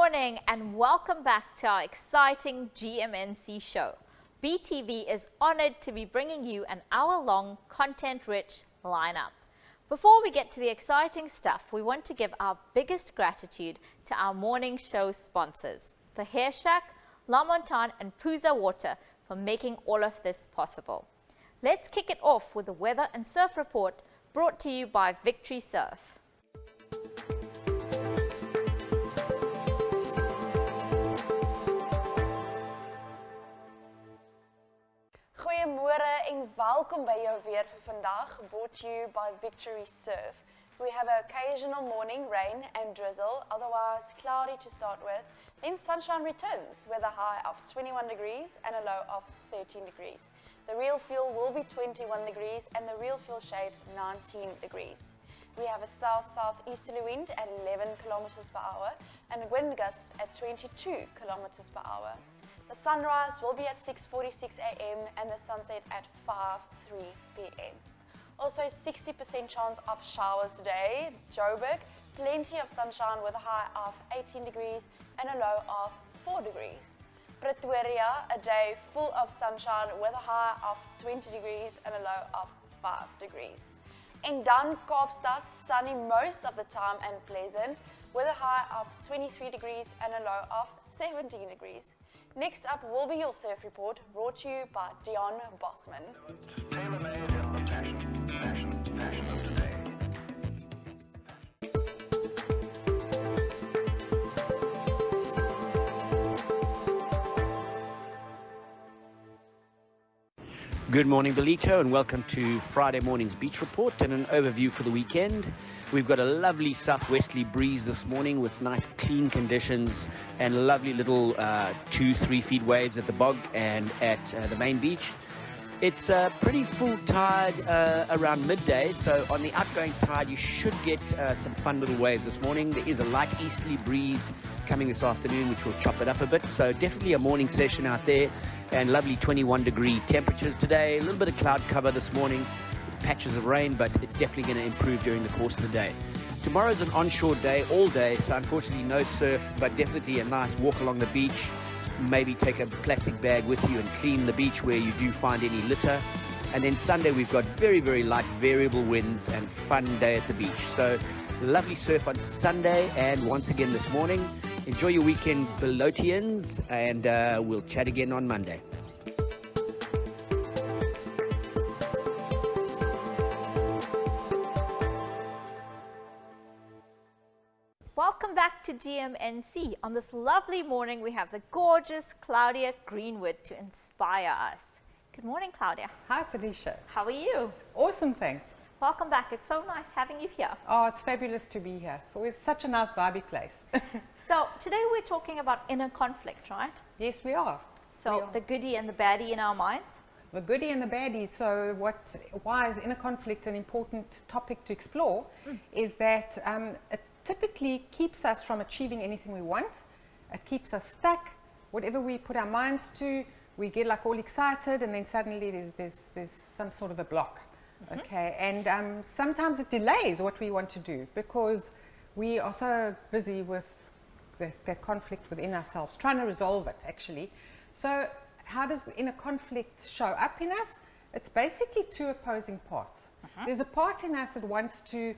morning and welcome back to our exciting GMNC show. BTV is honored to be bringing you an hour-long, content-rich lineup. Before we get to the exciting stuff, we want to give our biggest gratitude to our morning show sponsors, The Hair Shack, La Montagne and Puza Water, for making all of this possible. Let's kick it off with the weather and surf report brought to you by Victory Surf. Goeiemôre en welkom by jou weer vir vandag, brought to you by Victory Surf. We have an occasional morning rain and drizzle, otherwise cloudy to start with. Then sunshine returns with a high of 21 degrees and a low of 13 degrees. The real feel will be 21 degrees and the real feel shade 19 degrees. We have a south-southeasterly wind at 11 kilometers per hour and wind gusts at 22 kilometers per hour. The sunrise will be at 6:46 a.m. and the sunset at 5:03 p.m. Also 60% chance of showers today. Joburg, plenty of sunshine with a high of 18 degrees and a low of 4 degrees. Pretoria, a day full of sunshine with a high of 20 degrees and a low of 5 degrees. In Dan Kaapstad, sunny most of the time and pleasant with a high of 23 degrees and a low of 17 degrees. Next up will be your surf report, brought to you by Deon Bosman. Tailor-made in the fashion of today. Good morning, Ballito, and welcome to Friday morning's beach report and an overview for the weekend. We've got a lovely southwesterly breeze this morning with nice clean conditions and lovely little 2-3 feet waves at the bog and at the main beach. It's pretty full tide around midday, so on the outgoing tide you should get some fun little waves this morning. There is a light easterly breeze coming this afternoon which will chop it up a bit, so definitely a morning session out there and lovely 21 degree temperatures today. A little bit of cloud cover this morning with patches of rain, but it's definitely going to improve during the course of the day. Tomorrow's an onshore day all day, so unfortunately no surf, but definitely a nice walk along the beach. Maybe take a plastic bag with you and clean the beach where you do find any litter. And then Sunday we've got very, very light variable winds and fun day at the beach. So lovely surf on Sunday and once again this morning. Enjoy your weekend, Ballotians, and we'll chat again on Monday. Welcome back to GMNC. On this lovely morning, we have the gorgeous Claudia Greenwood to inspire us. Good morning, Claudia. Hi, Prathisha. How are you? Awesome, thanks. Welcome back. It's so nice having you here. Oh, it's fabulous to be here. It's always such a nice, vibey place. So today we're talking about inner conflict, right? Yes, we are. So the goodie and the baddie in our minds. The goodie and the baddie. So why is inner conflict an important topic to explore is that it typically keeps us from achieving anything we want. It keeps us stuck. Whatever we put our minds to, we get like all excited and then suddenly there's some sort of a block. Okay, and sometimes it delays what we want to do because we are so busy with that conflict within ourselves, trying to resolve it actually. So how does inner conflict show up in us? It's basically two opposing parts. There's a part in us that wants to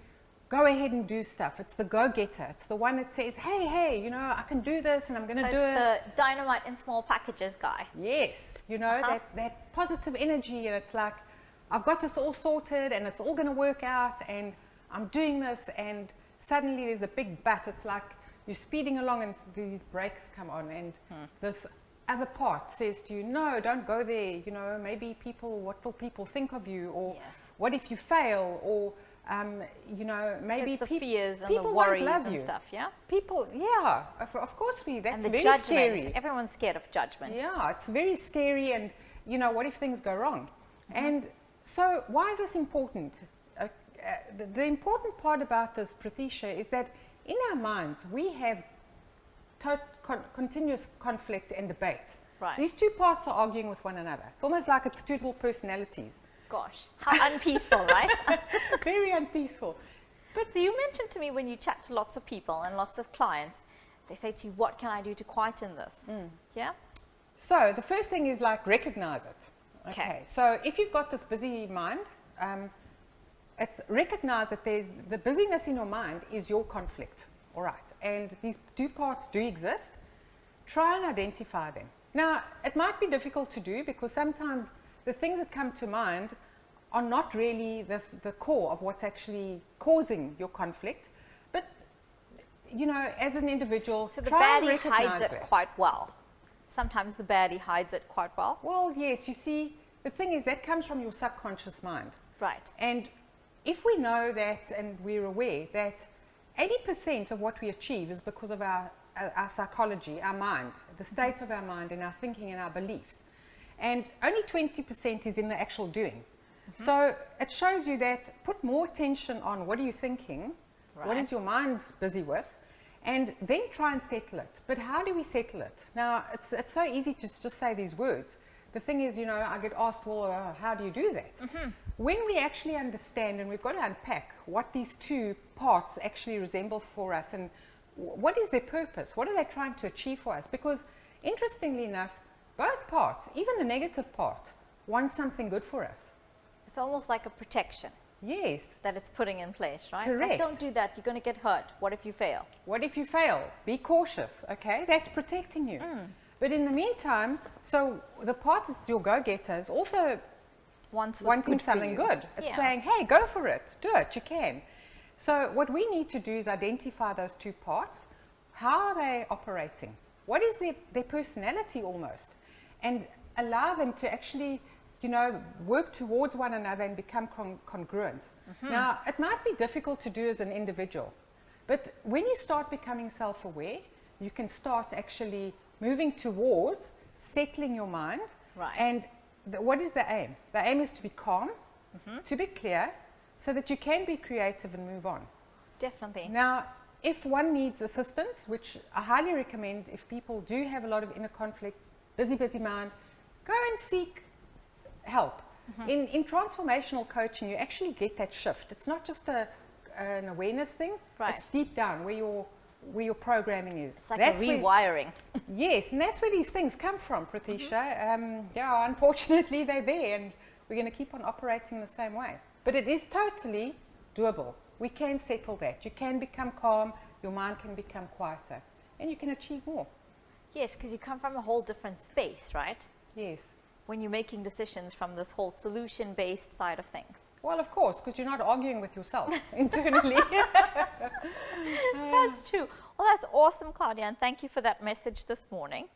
go ahead and do stuff. It's the go-getter. It's the one that says, hey, you know, I can do this and I'm going to do it. The dynamite in small packages guy. Yes, you know, that positive energy, and it's like, I've got this all sorted and it's all going to work out and I'm doing this, and suddenly there's a big but. It's like you're speeding along and these brakes come on and this other part says to you, no, don't go there. You know, maybe what will people think of you? Or what if you fail? Or you know, maybe so it's the fears and the people worries won't love and you. Stuff, yeah? People, yeah, of course that's and the very judgment. scary. Everyone's scared of judgment. Yeah, it's very scary, and you know, what if things go wrong? And so why is this important? The important part about this, Prathisha, is that in our minds we have continuous conflict and debate. Right. These two parts are arguing with one another. It's almost like it's two little personalities. Gosh, how unpeaceful, right? Very unpeaceful. But so you mentioned to me when you chat to lots of people and lots of clients They say to you, what can I do to quieten this? Yeah? So the first thing is like recognize it. Okay. So if you've got this busy mind, it's recognize that there's the busyness in your mind is your conflict. All right. And these two parts do exist. Try and identify them. Now, it might be difficult to do because sometimes the things that come to mind are not really the core of what's actually causing your conflict. But, you know, as an individual, So the try and baddie recognize hides it that. quite well. Sometimes the baddie hides it quite well. Well, yes, you see, the thing is that comes from your subconscious mind. Right. And if we know that and we're aware that 80% of what we achieve is because of our psychology, our mind, the state of our mind and our thinking and our beliefs. And only 20% is in the actual doing. So it shows you that put more attention on what are you thinking, what is your mind busy with, and then try and settle it. But how do we settle it? Now, it's so easy to just say these words. The thing is, you know, I get asked, well, how do you do that? When we actually understand, and we've got to unpack what these two parts actually resemble for us and what is their purpose? What are they trying to achieve for us? Because interestingly enough, both parts, even the negative part, want something good for us. It's almost like a protection Yes. that it's putting in place, right? Correct. Like, don't do that. You're going to get hurt. What if you fail? What if you fail? Be cautious, okay? That's protecting you. But in the meantime, so the part that's your go-getter is also Wants what's wanting good for something you. good. It's Yeah. saying, hey, go for it. Do it. You can. So what we need to do is identify those two parts. How are they operating? What is their personality almost? And allow them to actually, you know, work towards one another and become congruent. Now, it might be difficult to do as an individual, but when you start becoming self-aware, you can start actually moving towards settling your mind. Right. And what is the aim? The aim is to be calm, to be clear, so that you can be creative and move on. Definitely. Now, if one needs assistance, which I highly recommend if people do have a lot of inner conflict, busy mind, go and seek help. In transformational coaching, you actually get that shift. It's not just an awareness thing. Right. It's deep down where your programming is. It's like That's a where- rewiring. Yes, and that's where these things come from, Prathisha. Yeah, unfortunately they're there and we're going to keep on operating the same way. But it is totally doable. We can settle that. You can become calm, your mind can become quieter, and you can achieve more. Yes, because you come from a whole different space, right? Yes. When you're making decisions from this whole solution-based side of things. Well, of course, because you're not arguing with yourself internally. That's true. Well, that's awesome, Claudia, and thank you for that message this morning.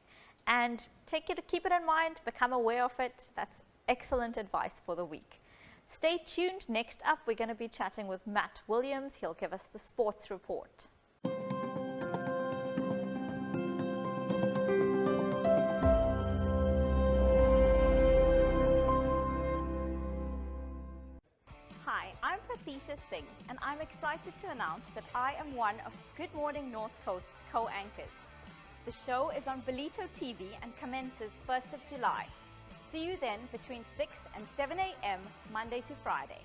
And keep it in mind, become aware of it. That's excellent advice for the week. Stay tuned. Next up, we're going to be chatting with Matt Williams. He'll give us the sports report. Hi, I'm Prathisha Singh, and I'm excited to announce that I am one of Good Morning North Coast's co-anchors. The show is on Ballito TV and commences 1st of July. See you then between 6 and 7 a.m. Monday to Friday.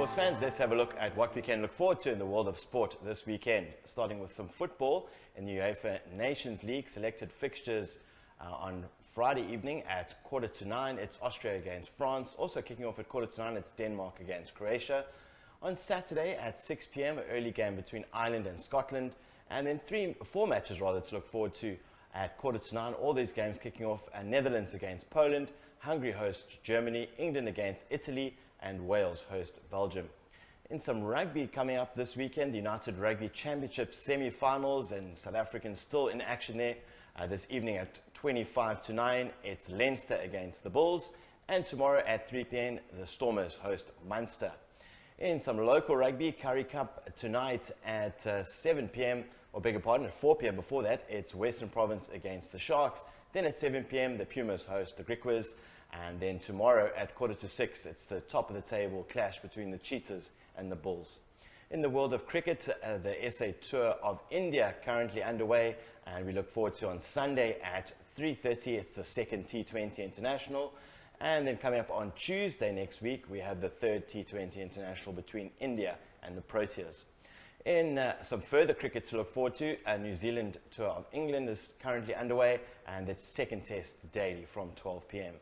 sports fans, let's have a look at what we can look forward to in the world of sport this weekend. Starting with some football in the UEFA Nations League selected fixtures on Friday evening at 9:15. It's Austria against France. Also kicking off at 9:15, it's Denmark against Croatia. On Saturday at 6 p.m, an early game between Ireland and Scotland. And then four matches rather to look forward to at 9:15. All these games kicking off: Netherlands against Poland, Hungary host Germany, England against Italy, and Wales host Belgium. In some rugby coming up this weekend, the United Rugby Championship semi-finals, and South Africans still in action there. This evening at 9:25, it's Leinster against the Bulls, and tomorrow at 3 p.m, the Stormers host Munster. In some local rugby, Currie Cup tonight at 7 p.m, or beg your pardon, at 4 p.m. before that, it's Western Province against the Sharks. Then at 7 p.m, the Pumas host the Griquas. And then tomorrow at 5:45, it's the top of the table clash between the Cheetahs and the Bulls. In the world of cricket, the SA Tour of India currently underway, and we look forward to on Sunday at 3:30, it's the second T20 International. And then coming up on Tuesday next week, we have the third T20 International between India and the Proteas. In some further cricket to look forward to, New Zealand Tour of England is currently underway, and its second test daily from 12 p.m.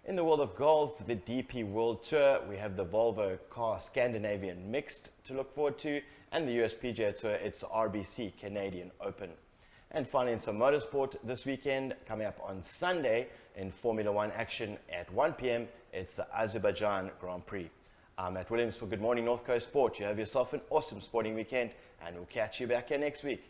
In the world of golf, the DP World Tour, we have the Volvo Car Scandinavian Mixed to look forward to, and the US PGA Tour, it's the RBC Canadian Open. And finally, in some motorsport this weekend, coming up on Sunday in Formula One action at 1 p.m, it's the Azerbaijan Grand Prix. I'm Matt Williams for Good Morning North Coast Sport. You have yourself an awesome sporting weekend, and we'll catch you back here next week.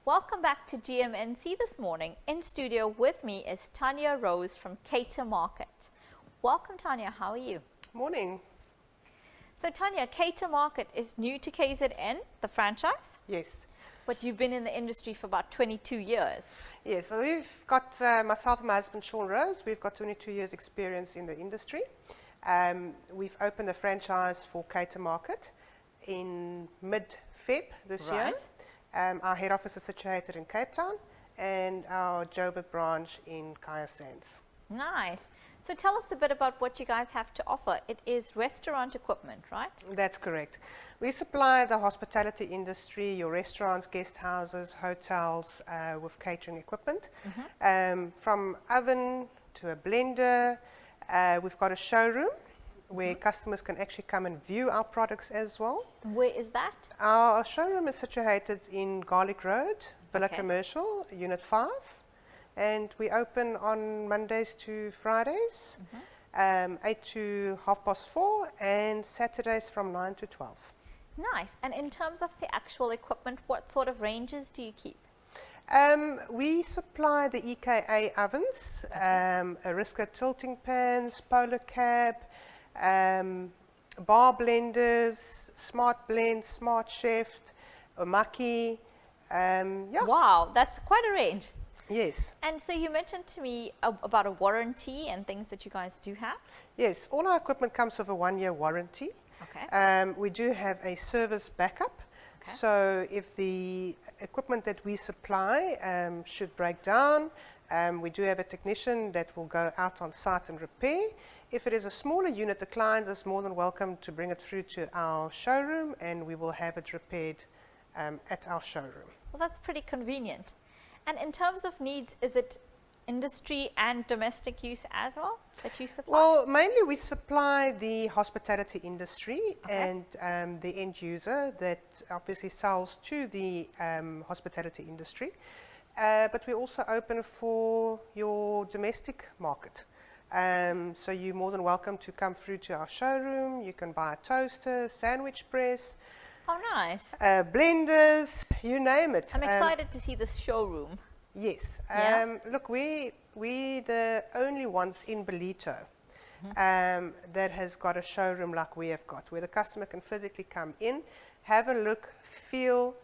Welcome back to GMNC this morning. In studio with me is Tanya Rose from Catermarket. Welcome, Tanya. How are you? Morning. So, Tanya, Catermarket is new to KZN, the franchise, Yes. but you've been in the industry for about 22 years. Yes, so we've got myself and my husband Sean Rose. We've got 22 years experience in the industry. We've opened a franchise for Catermarket in mid-Feb this year. Right. Our head office is situated in Cape Town and our Joburg branch in Kaya Sands. Nice. So tell us a bit about what you guys have to offer. It is restaurant equipment, right? That's correct. We supply the hospitality industry, your restaurants, guest houses, hotels with catering equipment. From oven to a blender. We've got a showroom where customers can actually come and view our products as well. Where is that? Our showroom is situated in Garlick Road, Villa Okay. Commercial, Unit 5. And we open on Mondays to Fridays. 8 to 4:30, and Saturdays from 9 to 12. Nice. And in terms of the actual equipment, what sort of ranges do you keep? We supply the EKA ovens, Ariska tilting pans, polar cab, bar blenders, smart blend, smart chef, umaki. Yeah. Wow, that's quite a range. Yes. And so you mentioned to me about a warranty and things that you guys do have. Yes. All our equipment comes with a 1-year warranty. Okay. We do have a service backup. Okay. So if the equipment that we supply should break down, we do have a technician that will go out on site and repair. If it is a smaller unit, the client is more than welcome to bring it through to our showroom, and we will have it repaired at our showroom. Well, that's pretty convenient. And in terms of needs, is it industry and domestic use as well that you supply? Well, mainly we supply the hospitality industry. Okay. And the end user that obviously sells to the hospitality industry. But we're also open for your domestic market. So you're more than welcome to come through to our showroom. You can buy a toaster, sandwich press, Oh, nice. blenders, you name it. I'm excited to see this showroom. Yes. Yeah. Look, we the only ones in Ballito that has got a showroom like we have got, where the customer can physically come in, have a look, feel,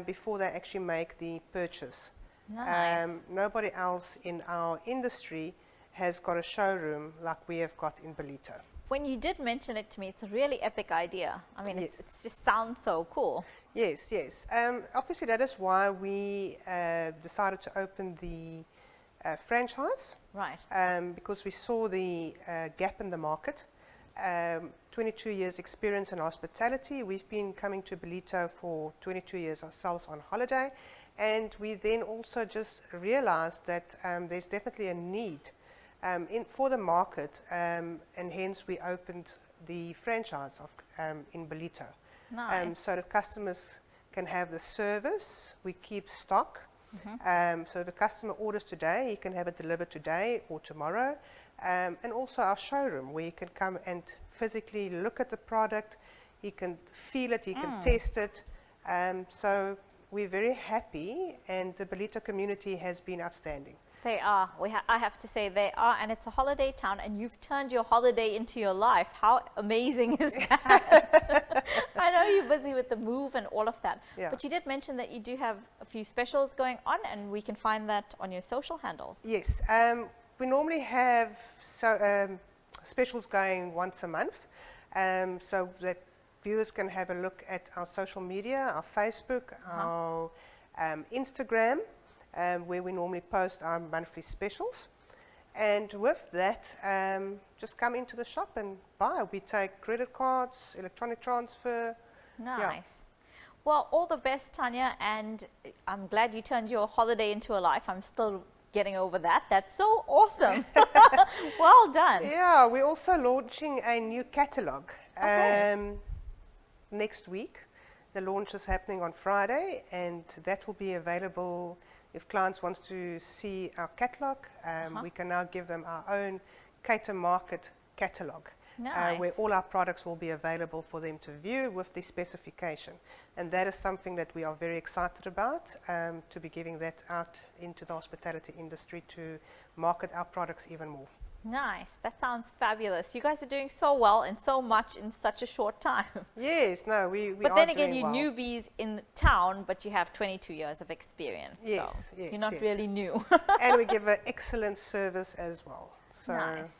before they actually make the purchase. Nice. Nobody else in our industry has got a showroom like we have got in Ballito. When you did mention it to me, it's a really epic idea. I mean, Yes. it just sounds so cool. Yes, yes. Obviously, that is why we decided to open the franchise, Right. because we saw the gap in the market. 22 years experience in hospitality. We've been coming to Ballito for 22 years ourselves on holiday, and we then also just realized that there's definitely a need for the market, and hence we opened the franchise of in Ballito. Nice. So that customers can have the service. We keep stock. So if a customer orders today, he can have it delivered today or tomorrow. And also our showroom, where you can come and physically look at the product. He can feel it, he can test it. So we're very happy, and the Ballito community has been outstanding. They are. I have to say they are, and it's a holiday town, and you've turned your holiday into your life. How amazing is that? I know you're busy with the move and all of that, Yeah. but you did mention that you do have a few specials going on, and we can find that on your social handles. Yes, we normally have specials going once a month, so that viewers can have a look at our social media, our Facebook, our Instagram, where we normally post our monthly specials. And with that, just come into the shop and buy. We take credit cards, electronic transfer. Nice. Well, all the best, Tanya, and I'm glad you turned your holiday into a life. I'm still getting over that. That's so awesome. Well done. Yeah, we're also launching a new catalogue next week. The launch is happening on Friday, and that will be available. If clients want to see our catalogue, we can now give them our own Catermarket catalogue, Nice. where all our products will be available for them to view with the specification. And that is something that we are very excited about, to be giving that out into the hospitality industry to market our products even more. Nice. That sounds fabulous. You guys are doing so well and so much in such a short time. Yes, no, we But are then again, doing you're well. newbies in town, but you have 22 years of experience. Yes, so yes, you're not yes. really new. And we give an excellent service as well. So Nice.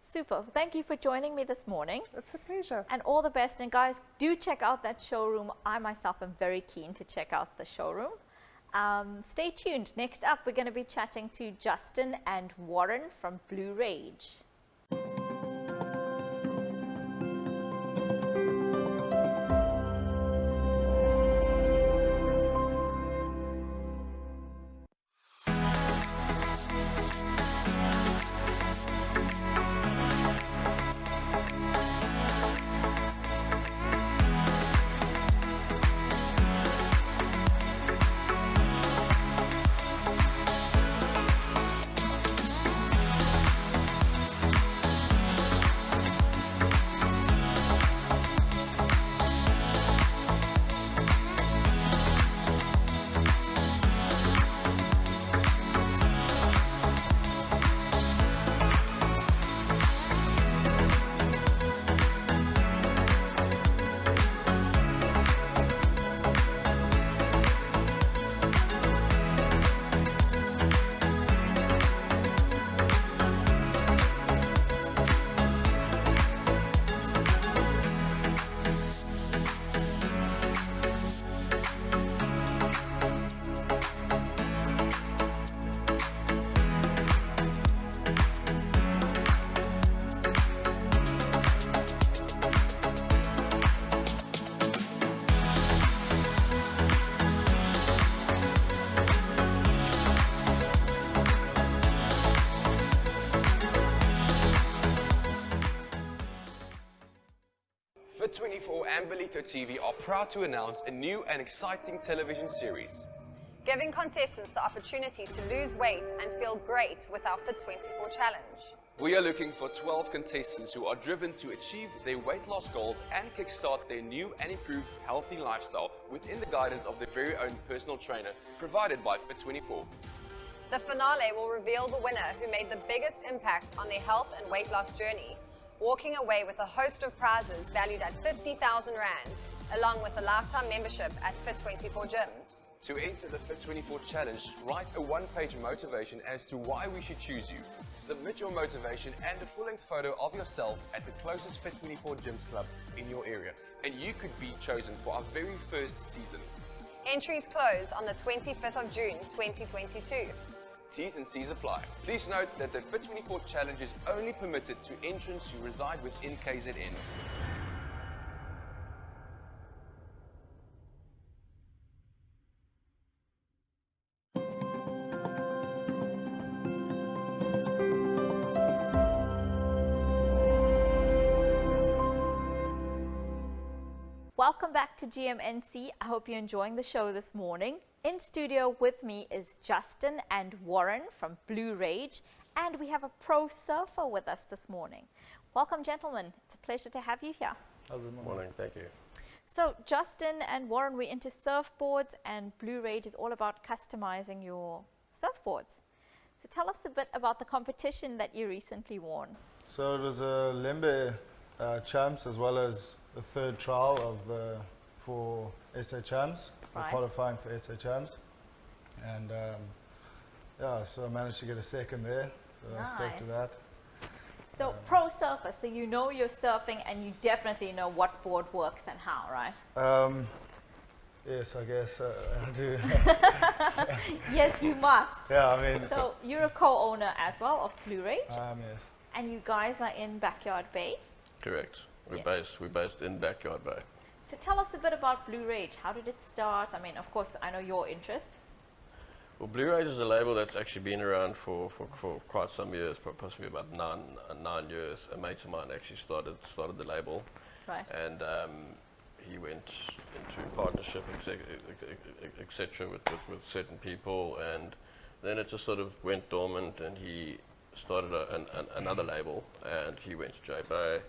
Super. Thank you for joining me this morning. it's a pleasure. And all the best. And guys, do check out that showroom. I myself am very keen to check out the showroom. Stay tuned. Next up, we're going to be chatting to Justin and Warren from Blue Rage. Fit24 and Ballito TV are proud to announce a new and exciting television series. Giving contestants the opportunity to lose weight and feel great with our Fit24 challenge. We are looking for 12 contestants who are driven to achieve their weight loss goals and kickstart their new and improved healthy lifestyle within the guidance of their very own personal trainer provided by Fit24. The finale will reveal the winner who made the biggest impact on their health and weight loss journey, walking away with a host of prizes valued at 50,000 Rand, along with a lifetime membership at Fit24 gyms. To enter the Fit24 challenge, write a one-page motivation as to why we should choose you. Submit your motivation and a full-length photo of yourself at the closest Fit24 gyms club in your area, and you could be chosen for our very first season. Entries close on the 25th of June 2022. T's and C's apply. Please note that the Fit24 challenge is only permitted to entrants who reside within KZN. Welcome back to GMNC. I hope you're enjoying the show this morning. In studio with me is Justin and Warren from Blue Rage, and we have a pro surfer with us this morning. Welcome, gentlemen. It's a pleasure to have you here. How's it morning? Thank you. So Justin and Warren, we're into surfboards, and Blue Rage is all about customizing your surfboards. So tell us a bit about the competition that you recently won. So it was a Lembe champs as well as the third trial for SA champs, for Right. qualifying for SA champs. And yeah, so I managed to get a second there. So I stuck to Nice. that. So pro surfer, so you know you're surfing and you definitely know what board works and how, right? Yes, I guess I do. Yes, you must. Yeah, I mean, So you're a co-owner as well of Blue Rage, yes. and you guys are in Backyard Bay. Correct. Yes. We're based in Backyard Bay. So tell us a bit about Blue Rage. How did it start? I mean, of course, I know your interest. Well, Blue Rage is a label that's actually been around for quite some years, possibly about nine years. A mate of mine actually started the label, Right. and he went into partnership, etc., with certain people, and then it just sort of went dormant, and he started another label, and he went to J Bay.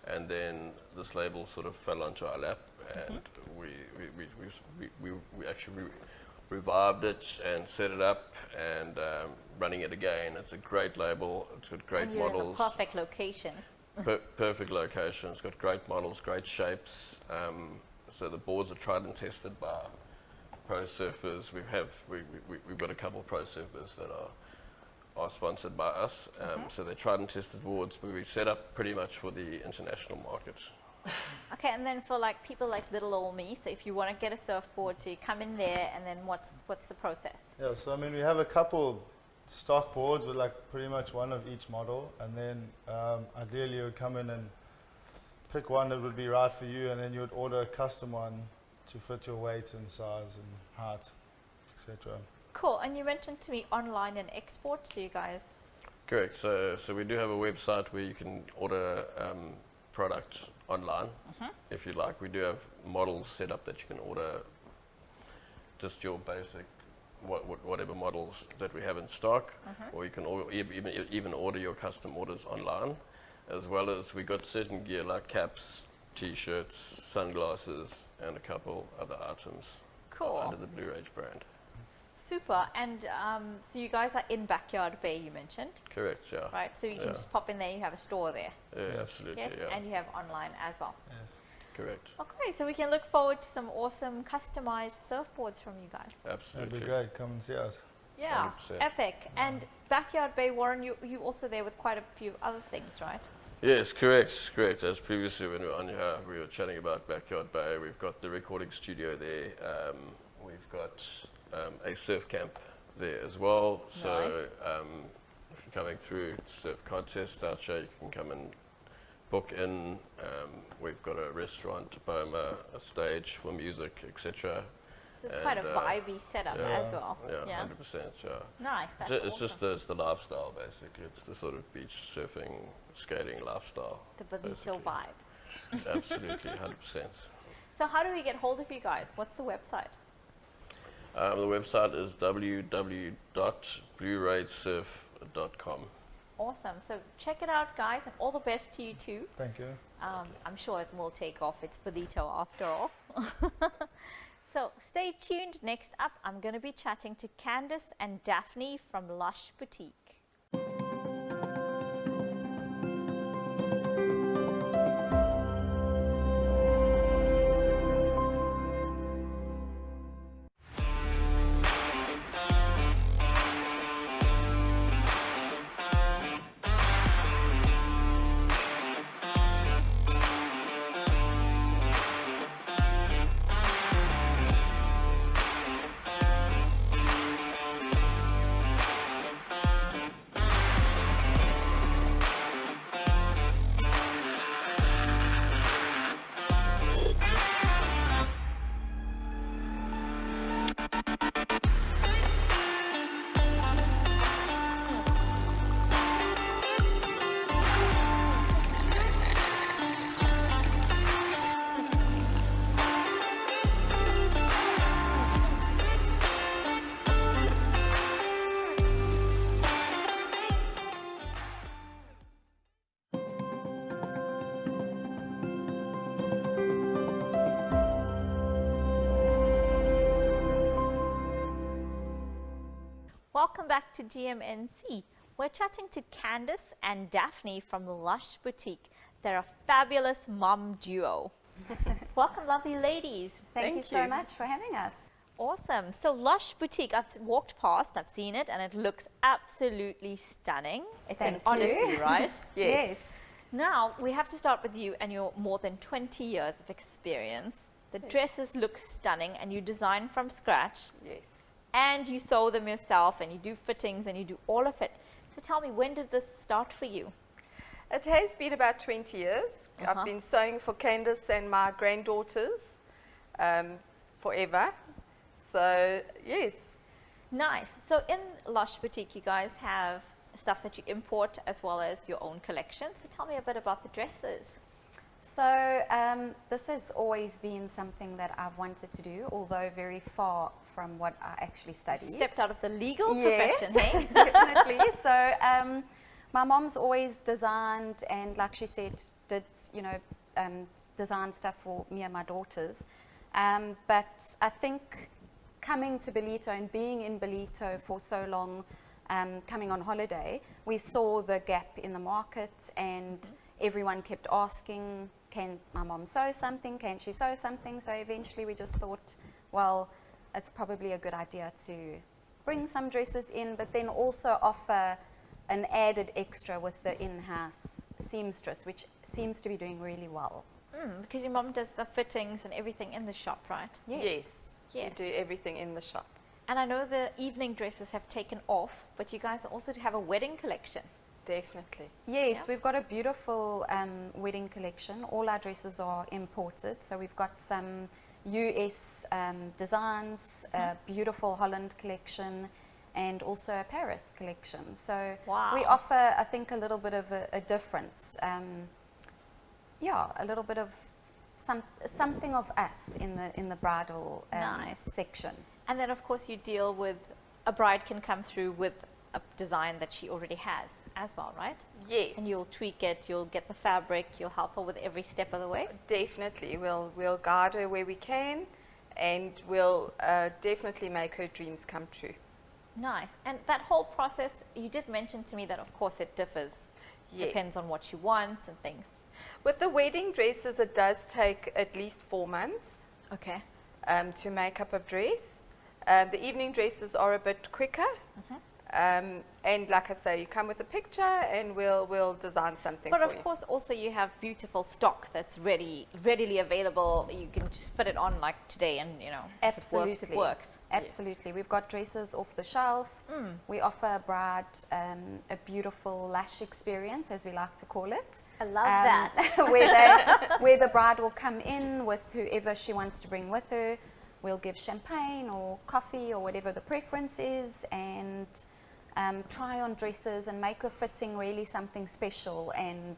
And then this label sort of fell onto our lap, and we actually revived it and set it up and running it again. It's a great label. It's got great And you're models. in a perfect location. Perfect location. It's got great models, great shapes. So the boards are tried and tested by pro surfers. We've got a couple of pro surfers that are sponsored by us. So they're tried and tested boards, but we've set up pretty much for the international market. Okay, and then for like people like little old me, so if you want to get a surfboard, so you come in there, and then what's the process? Yeah, so I mean, we have a couple stock boards with like pretty much one of each model, and then ideally you would come in and pick one that would be right for you, and then you would order a custom one to fit your weight and size and height, etc. Cool. And you mentioned to me online and export, so you guys. Correct. So we do have a website where you can order product online if you like. We do have models set up that you can order just your basic whatever models that we have in stock, or you can even order your custom orders online, as well as we got certain gear like caps, t-shirts, sunglasses, and a couple other items under the Blue Rage brand. Super. And so you guys are in Backyard Bay, you mentioned. Correct, yeah. Right, so you can just pop in there, you have a store there. Yeah, absolutely, Yes, yeah. and you have online as well. Yes. Correct. Okay, so we can look forward to some awesome customized surfboards from you guys. Absolutely. That'd be great. Come and see us. Yeah, 100%. epic. And Backyard Bay, Warren, you also there with quite a few other things, right? Yes, correct. As previously when we were on here, we were chatting about Backyard Bay. We've got the recording studio there. We've got a surf camp there as well. Nice. So if you're coming through surf contest out here, you can come and book in. We've got a restaurant, a stage for music, etc. So it's quite a vibey setup as well. Yeah, 100%. Yeah. Nice. That's It's awesome. just the lifestyle basically. It's the sort of beach surfing, skating lifestyle. The Ballito basically. vibe. Absolutely, 100%. So how do we get hold of you guys? What's the website? The website is www.blueraidsurf.com. Awesome. So check it out, guys, and all the best to you too. Thank you. I'm sure it will take off. It's Ballito after all. So stay tuned. Next up, I'm going to be chatting to Candice and Daphne from Lush Boutique. Welcome back to GMNC. We're chatting to Candice and Daphne from Lush Boutique. They're a fabulous mom duo. Welcome, lovely ladies. Thank you so much for having us. Awesome. So Lush Boutique, I've walked past, I've seen it, and it looks absolutely stunning. It's Thank an honesty, you. right? Yes. Now, we have to start with you and your more than 20 years of experience. The dresses look stunning, and you design from scratch. Yes. And you sew them yourself, and you do fittings, and you do all of it. So tell me, when did this start for you? It has been about 20 years. I've been sewing for Candice and my granddaughters forever. So, yes. Nice. So in Lush Boutique, you guys have stuff that you import as well as your own collection. So tell me a bit about the dresses. So this has always been something that I've wanted to do, although very far from what I actually studied. Stepped out of the legal profession, yes, hey? definitely. So my mom's always designed, and like she said, did design stuff for me and my daughters. But I think coming to Ballito and being in Ballito for so long, coming on holiday, we saw the gap in the market, and everyone kept asking, can my mom sew something? Can she sew something? So eventually we just thought, well, it's probably a good idea to bring some dresses in, but then also offer an added extra with the in-house seamstress, which seems to be doing really well. Because your mom does the fittings and everything in the shop, right? Yes. Yes. We do everything in the shop. And I know the evening dresses have taken off, but you guys also have a wedding collection. Definitely. Yes, Yeah. we've got a beautiful wedding collection. All our dresses are imported, so we've got some US designs, a beautiful Holland collection, and also a Paris collection. So Wow. we offer, I think, a little bit of a difference. A little bit of something of us in the bridal Nice. section. And then, of course, you deal with a bride can come through with a design that she already has as well, right? Yes. And you'll tweak it, you'll get the fabric, you'll help her with every step of the way. Definitely. We'll guide her where we can, and we'll definitely make her dreams come true. Nice. And that whole process, you did mention to me that, of course, it differs. Yes. Depends on what she wants and things. With the wedding dresses, it does take at least 4 months Okay. to make up a dress. The evening dresses are a bit quicker. And like I say, you come with a picture and we'll design something But for of you. course, also you have beautiful stock that's readily available. You can just fit it on like today, and if Absolutely. it works. Absolutely. We've got dresses off the shelf. We offer a bride a beautiful Lush experience, as we like to call it. I love that. where the bride will come in with whoever she wants to bring with her. We'll give champagne or coffee or whatever the preference is, and try on dresses and make the fitting really something special, and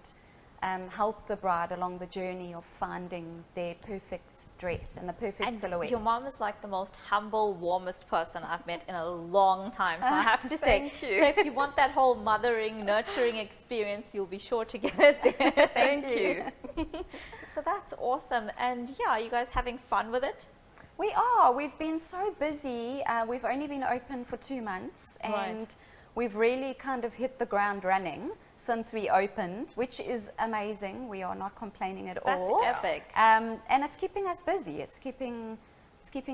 help the bride along the journey of finding their perfect dress and the perfect And silhouette. your mom is like the most humble, warmest person I've met in a long time. So I have to say, Thank you. so if you want that whole mothering, nurturing experience, you'll be sure to get it there. Thank you. So that's awesome. And yeah, are you guys having fun with it? We are. We've been so busy. We've only been open for 2 months, and Right. we've really kind of hit the ground running since we opened, which is amazing. We are not complaining at That's all. epic. And it's keeping us busy. It's keeping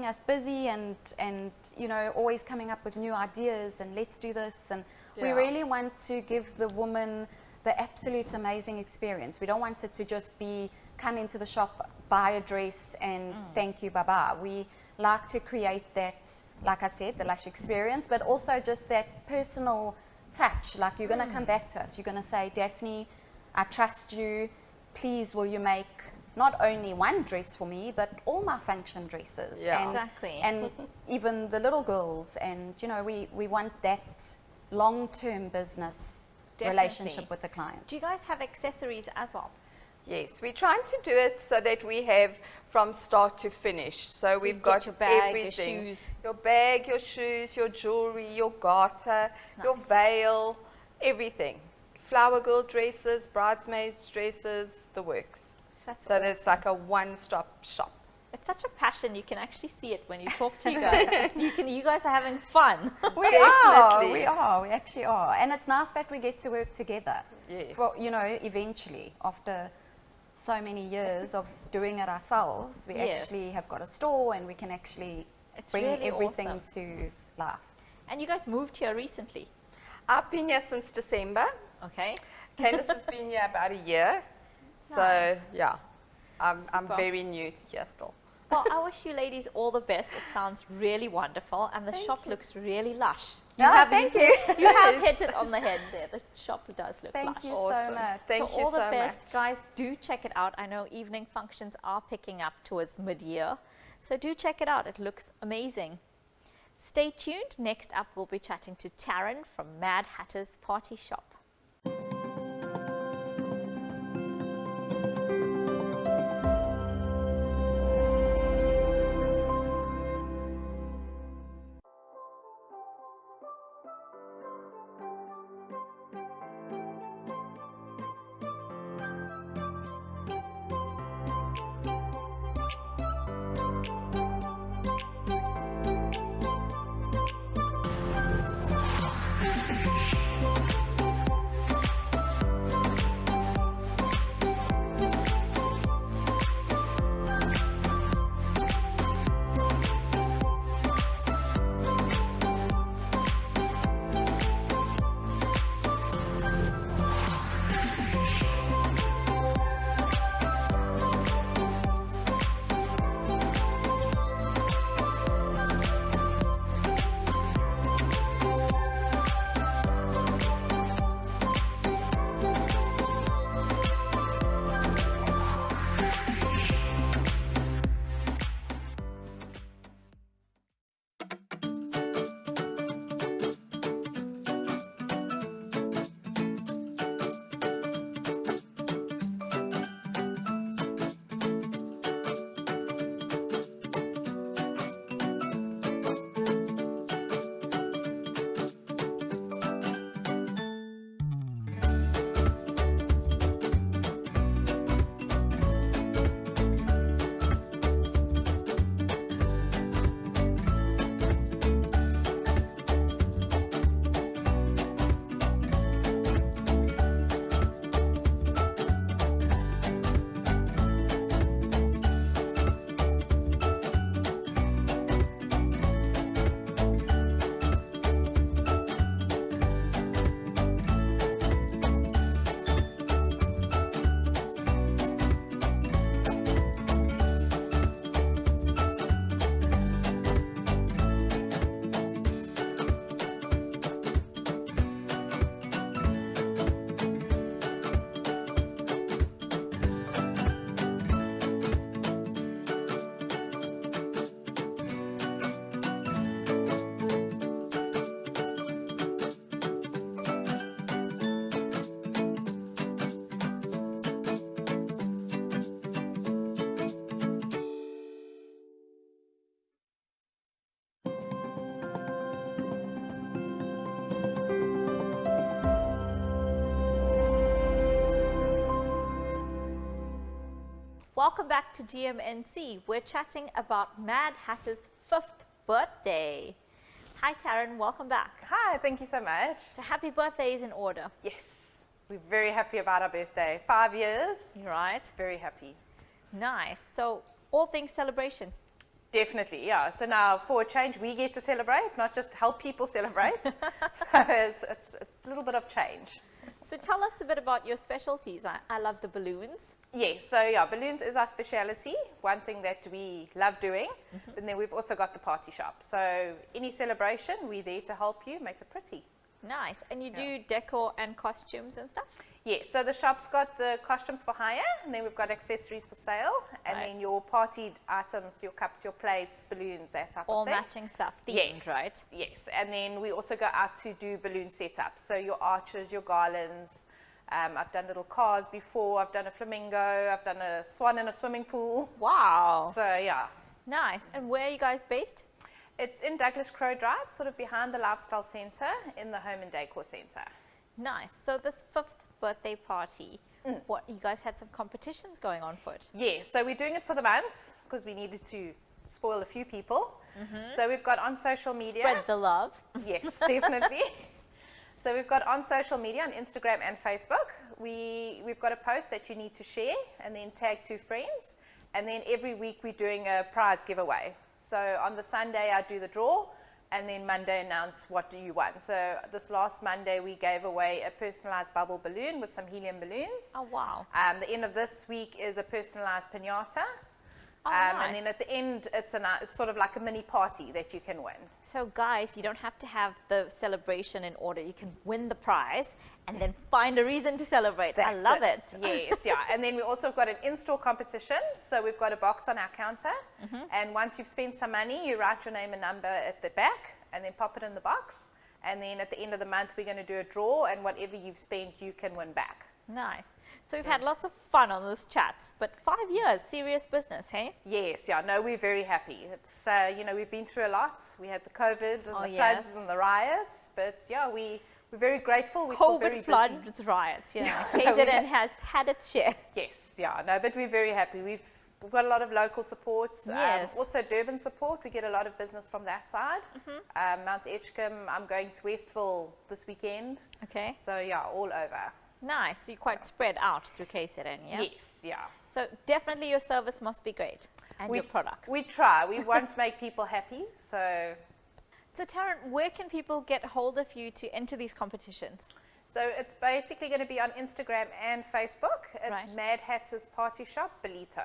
us busy, and you know, always coming up with new ideas and let's do this. And we Yeah. really want to give the woman the absolute amazing experience. We don't want it to just be come into the shop, buy a dress, and thank you, bye-bye. We like to create that, like I said, the Lush experience, but also just that personal touch. Like, you're going to come back to us. You're going to say, Daphne, I trust you. Please, will you make not only one dress for me, but all my function dresses? Yeah. And, Exactly. and even the little girls. And, you know, we want that long-term business relationship Definitely. with the clients. Do you guys have accessories as well? Yes, we're trying to do it so that we have from start to finish. So you we've get got your bag, your everything. shoes. Your bag, your shoes, your jewelry, your garter, your veil, everything. Flower girl dresses, bridesmaids dresses, the works. That's So that's like a one-stop shop. It's such a passion. You can actually see it when you talk to you guys. You guys are having fun. We are, Definitely. we actually are. And it's nice that we get to work together. Yes. For, you know, eventually, after so many years of doing it ourselves, we Yes. actually have got a store and we can actually It's bring really everything awesome. to life. And you guys moved here recently. I've been here since December. Okay. Candice has been here about a year. So, Nice. yeah, I'm Super. very new here still. Well, I wish you ladies all the best. It sounds really wonderful, and the shop looks really lush. Thank you. You have hit it on the head there. The shop does look lush. Thank you so Awesome. much. Thank so you all the so best, much. guys. Do check it out. I know evening functions are picking up towards mid-year, so do check it out. It looks amazing. Stay tuned. Next up, we'll be chatting to Taryn from Mad Hatter's Party Shop. welcome back to GMNC. We're chatting about Mad Hatter's 5th birthday. Hi Taryn, welcome back. Hi, thank you so much. So happy birthday is in order. Yes, we're very happy about our birthday. 5 years. Right. Very happy. Nice. So all things celebration. Definitely, yeah. So now for a change, we get to celebrate, not just help people celebrate. So it's a little bit of change. So tell us a bit about your specialties. I love the balloons. Yes, so yeah, balloons is our speciality, one thing that we love doing. And then we've also got the party shop. So any celebration, we're there to help you make it pretty. Nice. And you do decor and costumes and stuff? Yes, so the shop's got the costumes for hire, and then we've got accessories for sale, and then your party items, your cups, your plates, balloons, that type all of thing. All matching stuff, themed, right? Yes, and then we also go out to do balloon setups. So your arches, your garlands. I've done little cars before, I've done a flamingo, I've done a swan in a swimming pool. Wow. So yeah. Nice. And where are you guys based? It's in Douglas Crow Drive, sort of behind the Lifestyle Centre in the Home and Decor Centre. Nice. So this 5th birthday party, what, you guys had some competitions going on for it? Yes, so we're doing it for the month because we needed to spoil a few people. So we've got on social media. Spread the love. Yes, definitely. So we've got on social media, on Instagram and Facebook, we've got a post that you need to share and then tag 2 friends. And then every week we're doing a prize giveaway. So on the Sunday I do the draw, and then Monday announce what do you want. So this last Monday we gave away a personalized bubble balloon with some helium balloons. Oh wow. The end of this week is a personalized piñata. Oh, nice. And then at the end, it's sort of like a mini party that you can win. So guys, you don't have to have the celebration in order. You can win the prize and then find a reason to celebrate. I love it. Yes, yeah. And then we also got an in-store competition. So we've got a box on our counter. And once you've spent some money, you write your name and number at the back and then pop it in the box. And then at the end of the month, we're going to do a draw, and whatever you've spent, you can win back. Nice. So we've had lots of fun on those chats, but 5 years, serious business, hey? Yes, yeah, no, we're very happy. It's, you know, we've been through a lot. We had the COVID and the floods and the riots, but yeah, we're very grateful. We're still very busy. Floods, riots, yeah. KZN has had its share. Yes, yeah, no, but we're very happy. We've got a lot of local supports, yes. Also Durban support. We get a lot of business from that side. Mount Edgecombe, I'm going to Westville this weekend. Okay. So yeah, all over. Nice. So you're quite spread out through KZN, yeah? Yes, yeah. So definitely your service must be great, and your products. We try. We want to make people happy, so... So Taryn, where can people get hold of you to enter these competitions? So it's basically going to be on Instagram and Facebook. It's Mad Hatter's Party Shop, Ballito.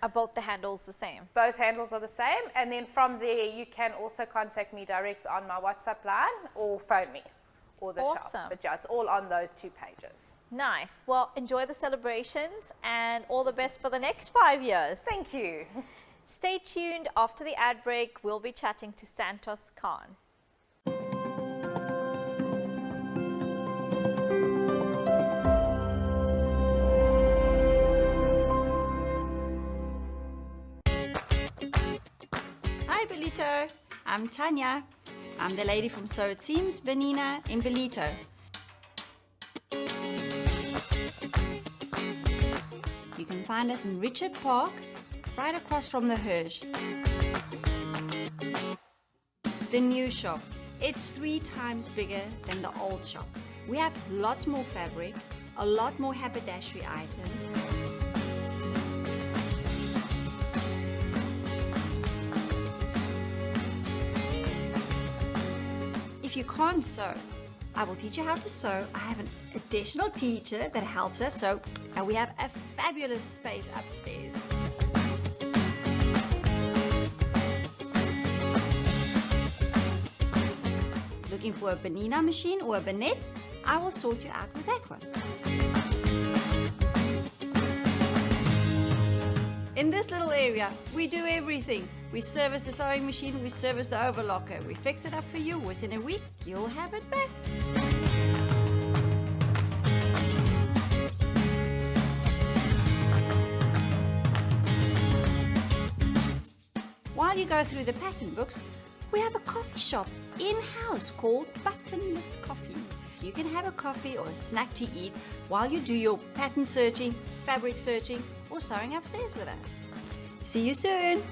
Are both the handles the same? Both handles are the same, and then from there you can also contact me direct on my WhatsApp line or phone me. Or the shop. But yeah, it's all on those 2 pages. Nice. Well, enjoy the celebrations and all the best for the next 5 years. Thank you. Stay tuned. After the ad break, we'll be chatting to Santos Kahn. Hi Ballito, I'm Tanya. I'm the lady from So It Seems, Benina in Ballito. You can find us in Richard Park, right across from the Hirsch. The new shop. It's 3 times bigger than the old shop. We have lots more fabric, a lot more haberdashery items. If you can't sew, I will teach you how to sew. I have an additional teacher that helps us sew, and we have a fabulous space upstairs. Looking for a Benina machine or a Bennett? I will sort you out with that one. In this little area, we do everything. We service the sewing machine, we service the overlocker. We fix it up for you. Within a week, you'll have it back. While you go through the pattern books, we have a coffee shop in-house called Buttonless Coffee. You can have a coffee or a snack to eat while you do your pattern searching, fabric searching, or sewing upstairs with us. See you soon!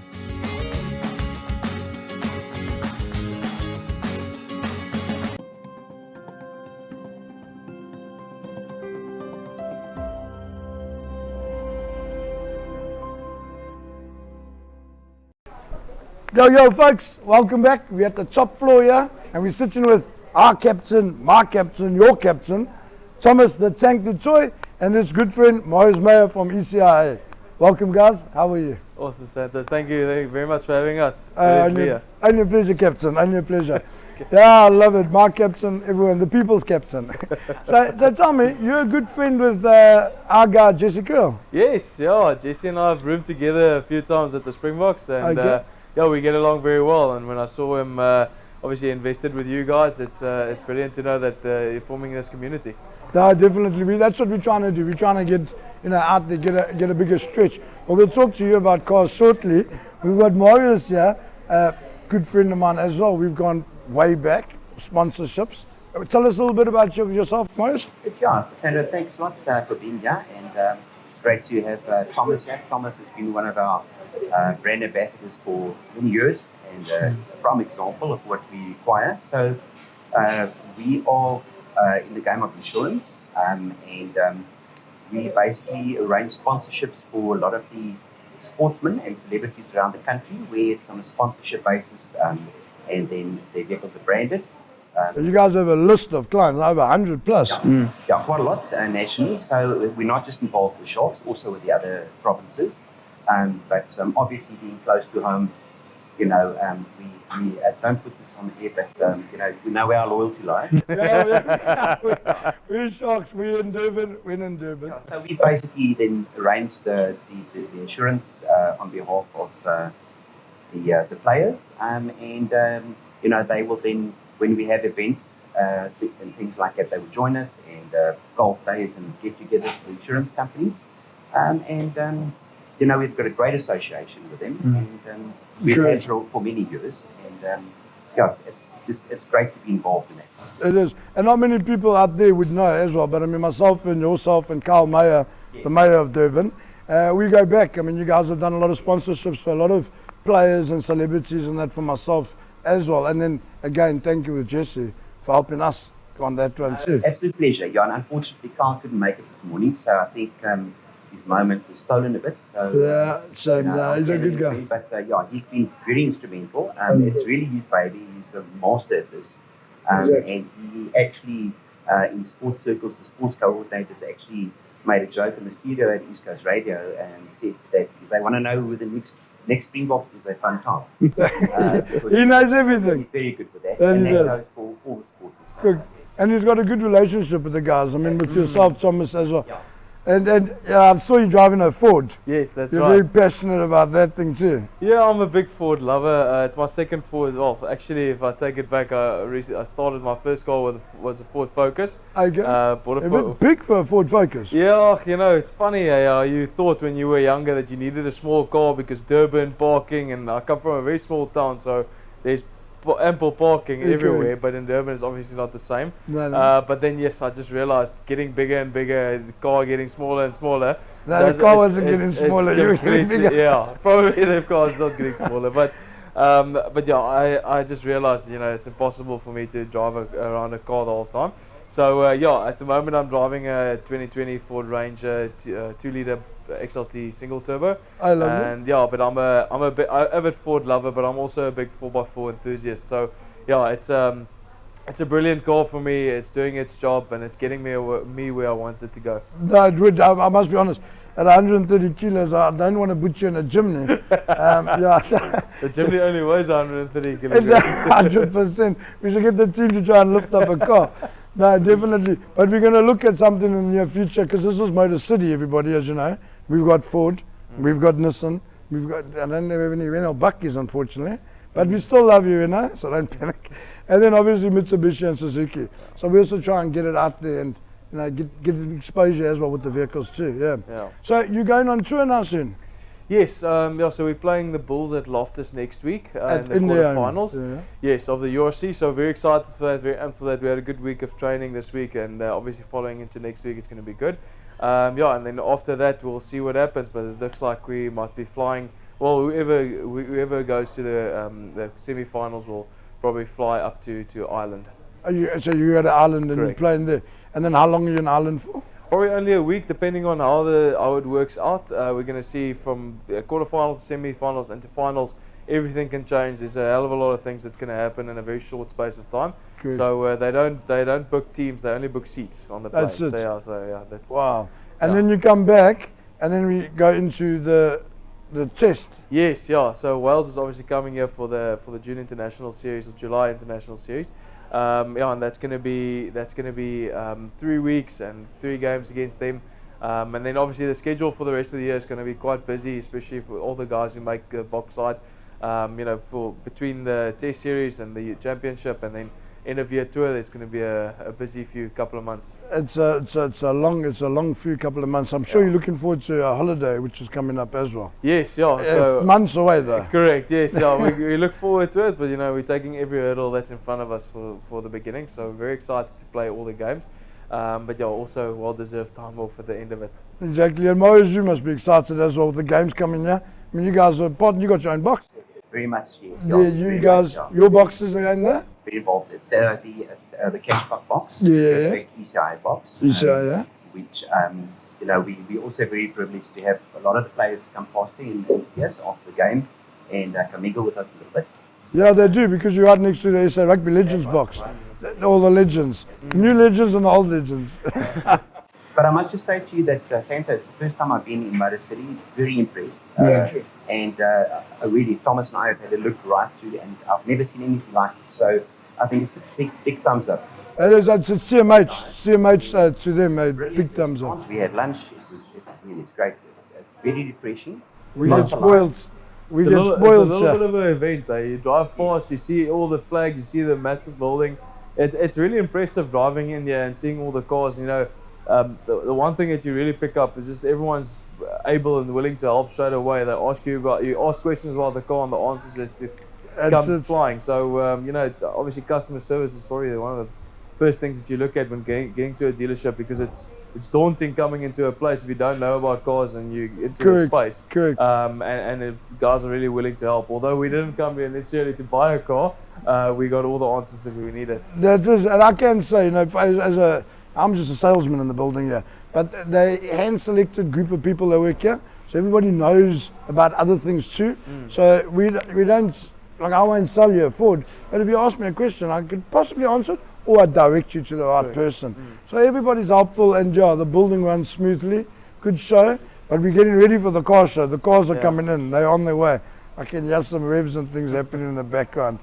Yo, folks, welcome back. We're at the top floor here, and we're sitting with our captain, my captain, your captain, Thomas the Tank the Toy, and his good friend, Morris Meyer from ECIA. Welcome, guys. How are you? Awesome, Santos. Thank you very much for having us. Only a pleasure, Captain. Only a pleasure. Yeah, I love it. My captain, everyone, the people's captain. so tell me, you're a good friend with our guy, Jesse Curl. Yes, yeah. Jesse and I have roomed together a few times at the Springboks, and yeah, we get along very well. And when I saw him, obviously invested with you guys, it's brilliant to know that you're forming this community. No, definitely. That's what we're trying to do. We're trying to get out there, get a bigger stretch. But we'll talk to you about cars shortly. We've got Marius here, a good friend of mine as well. We've gone way back, sponsorships. Tell us a little bit about yourself, Marius. Yeah, Sandra, thanks a lot for being here, and great to have Thomas here. Thomas has been one of our brand ambassadors for many years, and a prime example of what we require. So we are in the game of insurance, and we basically arrange sponsorships for a lot of the sportsmen and celebrities around the country, where it's on a sponsorship basis, and then their vehicles are branded. You guys have a list of clients, over 100 plus. Yeah, quite a lot nationally. So we're not just involved with Sharks, also with the other provinces. But obviously being close to home, we don't put this on the air, but we know where our loyalty lies. We're Sharks, we're in Durban, Yeah, so we basically then arrange the insurance on behalf of the players, and they will then, when we have events and things like that, they will join us, and golf days and get-togethers with insurance companies, we've got a great association with them, and we've had for many years, and it's great to be involved in that. It is, and not many people out there would know as well, but I mean myself and yourself and Carl Meyer, the mayor of Durban, we go back. I mean, you guys have done a lot of sponsorships for a lot of players and celebrities, and that for myself as well. And then again, thank you with Jesse for helping us on that one too. Absolute pleasure, yeah. And unfortunately, Carl couldn't make it this morning, so I think his moment was stolen a bit. So he's a good guy. But he's been very instrumental. It's really his baby. He's a master at this, and he actually, in sports circles, the sports coordinators actually made a joke in the studio at East Coast Radio and said that if they want to know who the next Springbok is, they phone Tom. He knows everything. He's very good with that, and that goes for all the sports. Good. And he's got a good relationship with the guys. I mean, with yourself, Thomas, as well. Yeah. And I saw you driving a Ford. Yes, that's You're right. very passionate about that thing too. Yeah, I'm a big Ford lover. It's my second Ford. Well, actually, if I take it back, I started my first car was a Ford Focus. Okay. Bought a bit big for a Ford Focus. Yeah, it's funny. You thought when you were younger that you needed a small car because Durban parking, and I come from a very small town, so there's ample parking everywhere, but in Durban it's obviously not the same. No. But then yes, I just realized getting bigger and bigger, the car getting smaller and smaller. No, the car wasn't getting smaller, you were getting bigger. Yeah, probably the car's not getting smaller, but yeah, I just realized it's impossible for me to drive around a car the whole time. So at the moment I'm driving a 2020 Ford Ranger 2-liter XLT single turbo. I love it. And but I'm a avid Ford lover, but I'm also a big 4x4 enthusiast. So it's a brilliant car for me. It's doing its job, and it's getting me where I want it to go. No, it would. I must be honest. At 130 kilos, I don't want to put you in a chimney. The chimney only weighs 130 kilograms. 100%. We should get the team to try and lift up a car. No, definitely. But we're going to look at something in the near future, because this is Motor City, everybody, as you know. We've got Ford, we've got Nissan, I don't have any Buckies, unfortunately. But we still love you, so don't panic. And then obviously Mitsubishi and Suzuki. So we also try and get it out there and get exposure as well with the vehicles too. Yeah. So you're going on tour now soon? Yes, yeah, so we're playing the Bulls at Loftus next week in the in their own, quarterfinals. Yes, of the URC. So very excited for that. Very amped for that. We had a good week of training this week, and obviously following into next week, it's going to be good. Yeah, and then after that, we'll see what happens. But it looks like we might be flying. Well, whoever goes to the semi-finals will probably fly up to Ireland. So you go to Ireland and Correct. you're playing there. And then how long are you in Ireland for? Probably only a week, depending on how it works out. We're going to see from quarterfinals, semi-finals, into finals. Everything can change. There's a hell of a lot of things that's going to happen in a very short space of time. Good. So they don't book teams. They only book seats on the plane. That's it. So yeah, that's Wow. And then you come back, and then we go into the test. Yes, yeah. So Wales is obviously coming here for the June International Series or July International Series. Yeah, and that's going to be 3 weeks and 3 games against them. And then obviously the schedule for the rest of the year is going to be quite busy, especially for all the guys who make the box side. You know, for between the Test Series and the Championship, and then end of year tour, there's going to be a busy couple of months. It's a long few couple of months. I'm sure you're looking forward to a holiday, which is coming up as well. Yes, yeah. So months away though. Correct. Yes, yeah. we look forward to it, but you know, we're taking every hurdle that's in front of us for the beginning. So we're very excited to play all the games. But yeah, also well-deserved time off at the end of it. Exactly. And Maurice, you must be excited as well with the games coming here. I mean, you guys are part. You got your own box. Very much, yes. Yeah, you guys, your boxes are in there. Very involved. It's the Cashcock box. Yeah. It's the ECI box. ECI, yeah. Which you know, we also very privileged to have a lot of the players come past here and see us after the game and come mingle with us a little bit. Yeah, they do, because you're right next to the SA Rugby Legends box. All the legends, new legends and old legends. But I must just say to you that Santos, it's the first time I've been in Motor City. Very impressed. And really, Thomas and I have had a look right through, and I've never seen anything like it. So I think it's a big thumbs up. It is. It's CMH. CMH to them, a big thumbs up. We had lunch. It's great. It's very refreshing. We get spoiled. We get spoiled. It's a little bit of an event. You drive past, you see all the flags, you see the massive building. It's really impressive driving in here and seeing all the cars. You know, the one thing that you really pick up is just everyone's able and willing to help straight away. They ask you ask questions about the car, and the answers just comes flying. So you know, obviously customer service is probably one of the first things that you look at when getting to a dealership, because it's daunting coming into a place if you don't know about cars and you into a space. Correct. And the guys are really willing to help. Although we didn't come here necessarily to buy a car, we got all the answers that we needed. That is, and I can say, you know, I'm just a salesman in the building here, but they hand-selected group of people that work here, so everybody knows about other things too. So we don't, like, I won't sell you a Ford, but if you ask me a question, I could possibly answer it, or I direct you to the right person. So everybody's helpful, and yeah, the building runs smoothly. Good show, but we're getting ready for the car show. The cars are coming in, they're on their way. I can hear some revs and things happening in the background.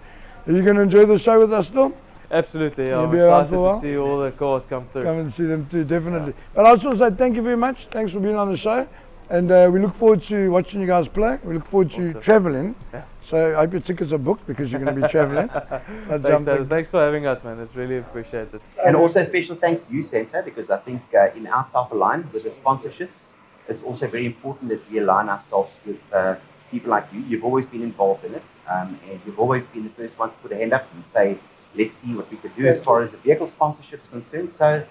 Are you going to enjoy the show with us still? Absolutely, yeah. I'm excited to see all the cars come through. Come and see them too, definitely. But I just want to say thank you very much. Thanks for being on the show. And we look forward to watching you guys play. We look forward to traveling. Yeah. So I hope your tickets are booked, because you're going to be traveling. So thanks for having us, man. It's really appreciated. And also a special thanks to you, Santa, because I think in our top line with the sponsorships, it's also very important that we align ourselves with people like you. You've always been involved in it, and you've always been the first one to put a hand up and say, let's see what we could do as far as the vehicle sponsorship is concerned. So,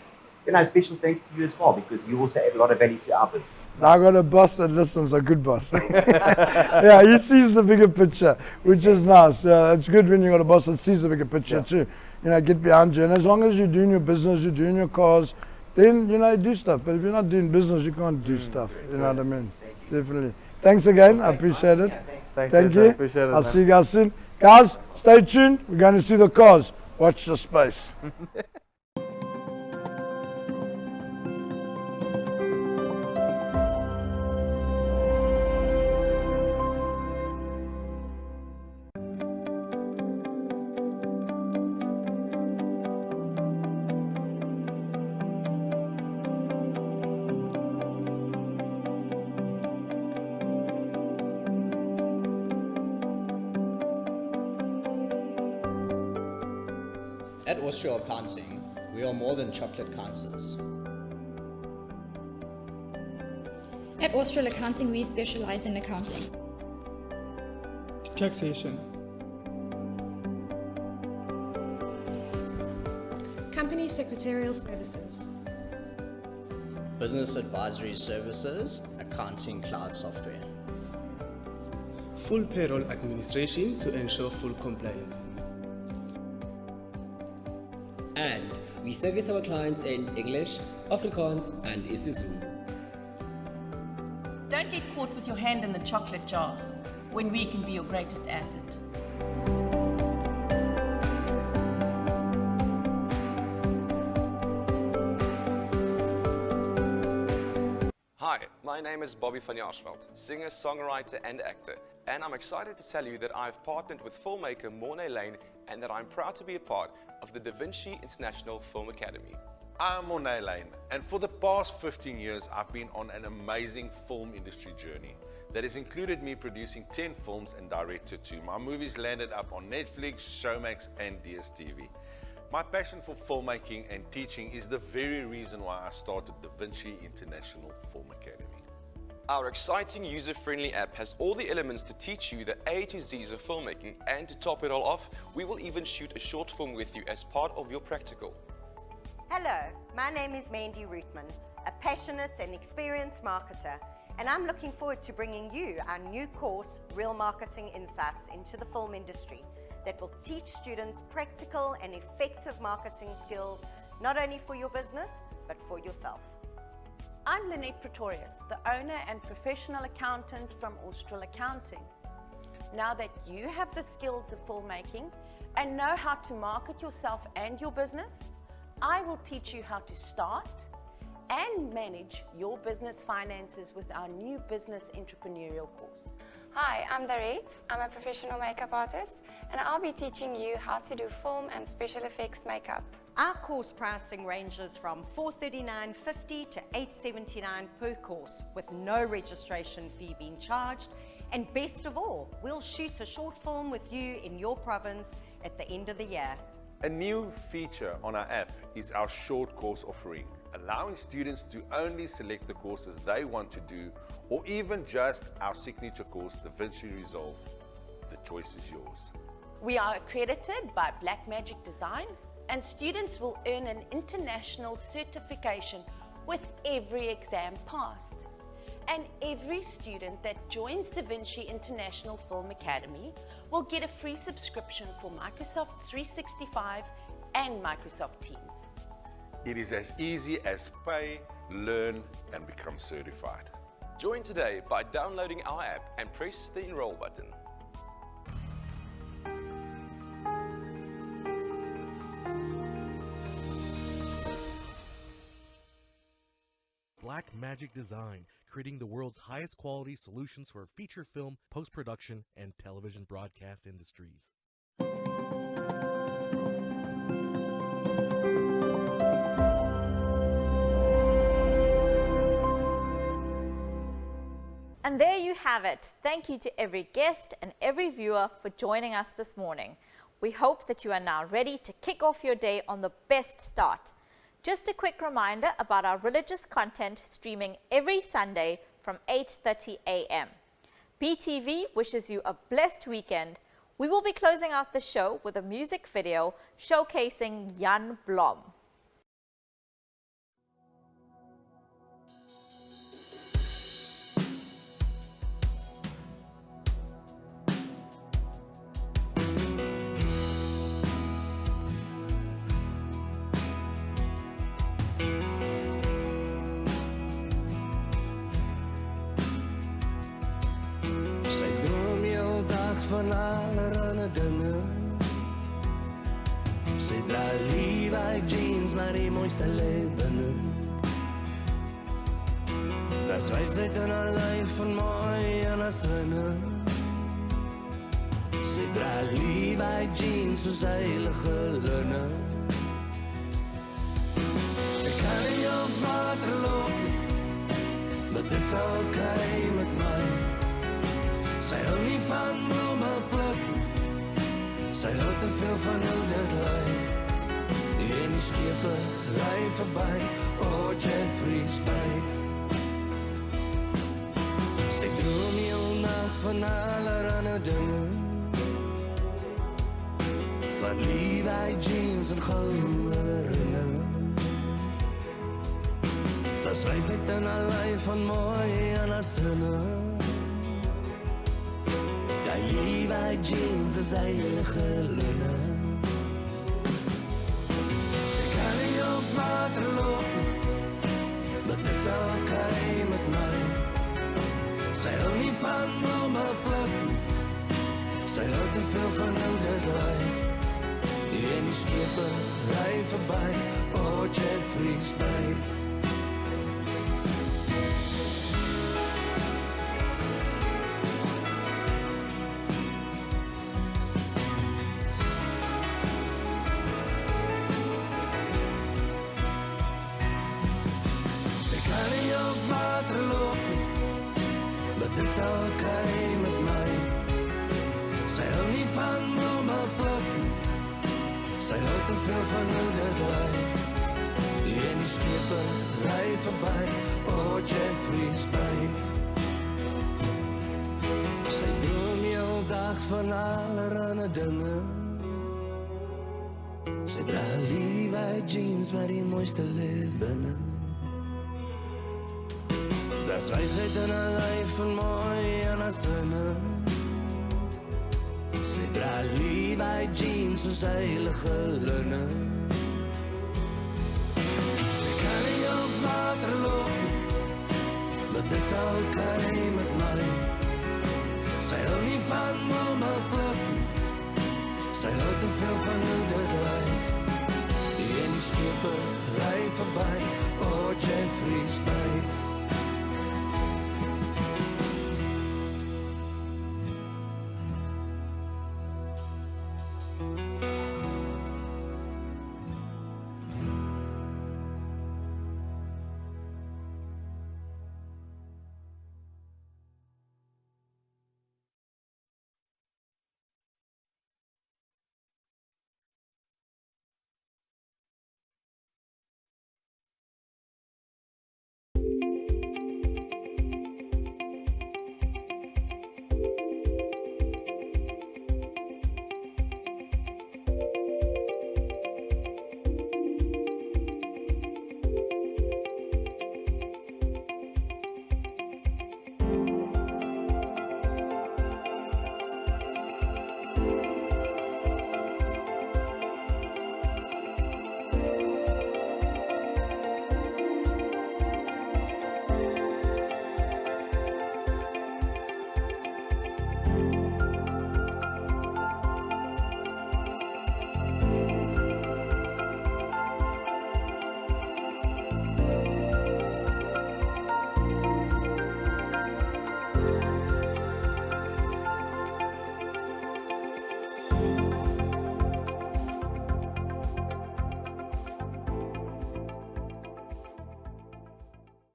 you know, special thanks to you as well, because you also add a lot of value to our business. I got a boss that listens, a good boss. Yeah, he sees the bigger picture, which is nice. It's good when you got a boss that sees the bigger picture too. You know, get behind you. And as long as you're doing your business, you're doing your cars, then, you know, do stuff. But if you're not doing business, you can't do stuff. You know what I mean? Definitely. Thanks again. I appreciate it. Thank you. Appreciate it, I'll see you guys soon. Guys, stay tuned. We're going to see the cars. Watch the space. At Austral Accounting, we are more than chocolate counters. At Austral Accounting, we specialize in accounting. Taxation. Company secretarial services. Business advisory services, accounting cloud software. Full payroll administration to ensure full compliance. And we service our clients in English, Afrikaans, and isiZulu. Don't get caught with your hand in the chocolate jar when we can be your greatest asset. Hi, my name is Bobby van Jaarsveld, singer, songwriter and actor, and I'm excited to tell you that I've partnered with filmmaker Mornay Lane and that I'm proud to be a part of the Da Vinci International Film Academy. I'm Mornay Lane, and for the past 15 years I've been on an amazing film industry journey that has included me producing 10 films and directed 2. My movies landed up on Netflix, Showmax and DSTV. My passion for filmmaking and teaching is the very reason why I started Da Vinci International Film Academy. Our exciting user-friendly app has all the elements to teach you the A to Z's of filmmaking, and to top it all off, we will even shoot a short film with you as part of your practical. Hello, my name is Mandy Rootman, a passionate and experienced marketer, and I'm looking forward to bringing you our new course, Real Marketing Insights into the Film Industry, that will teach students practical and effective marketing skills, not only for your business, but for yourself. I'm Lynette Pretorius, the owner and professional accountant from Austral Accounting. Now that you have the skills of filmmaking and know how to market yourself and your business, I will teach you how to start and manage your business finances with our new business entrepreneurial course. Hi, I'm Darette. I'm a professional makeup artist, and I'll be teaching you how to do film and special effects makeup. Our course pricing ranges from $439.50 to $879 per course, with no registration fee being charged. And best of all, we'll shoot a short film with you in your province at the end of the year. A new feature on our app is our short course offering, allowing students to only select the courses they want to do, or even just our signature course, Da Vinci Resolve. The choice is yours. We are accredited by Blackmagic Design, and students will earn an international certification with every exam passed. And every student that joins Da Vinci International Film Academy will get a free subscription for Microsoft 365 and Microsoft Teams. It is as easy as pay, learn, and become certified. Join today by downloading our app and press the enroll button. Blackmagic Design, creating the world's highest quality solutions for feature film, post-production, and television broadcast industries. And there you have it. Thank you to every guest and every viewer for joining us this morning. We hope that you are now ready to kick off your day on the best start. Just a quick reminder about our religious content streaming every Sunday from 8:30 a.m. BTV wishes you a blessed weekend. We will be closing out the show with a music video showcasing Jan Blohm. Van allerlei dingen. Sy dra Levi jeans, maar die mooiste leven. Das wysheid in haar lyf van mooi en haar sinne. Sy dra Levi jeans soos heilige linne. Sy kan nie op water loop nie, maar dit is okay met my. Sy hou nie van blomme pluk, sy hou te veel van hoe dit lyk. En die skepe ry verby, Jeffrey's Bay. Sy droom heel nag van allerhande dinge, van Levi jeans en goue ringe. Das wysheid in haar lyf van mooi en haar sinne. Die Levi jeans is heilige linne. Sy kan nie op water loop nie, maar dit is okay met my. Sy hou nie van blomme pluk nie, sy hou te veel van oude draai. En die skepe ry verby, oh Jeffrey's Bay. Sy kan nie op water loop nie, maar dit is okay met my. Sy hou nie van blomme pluk nie, sy hou te veel van oude draai. En die skepe ry verby, oh Jeffrey's Bay. Sy droom heel dag van allerhande dinge. Sy dra Levi jeans met die mooiste lid binne. Das wysheid in haar lyf van mooi en haar sinne. Sy dra Levi jeans soos heilige linne. Sy kan nie op water loop nie, maar dit is okay met my. Sy hou nie van blomme pluk nie, sy hou te veel van oude draai. En die skepe ry verby,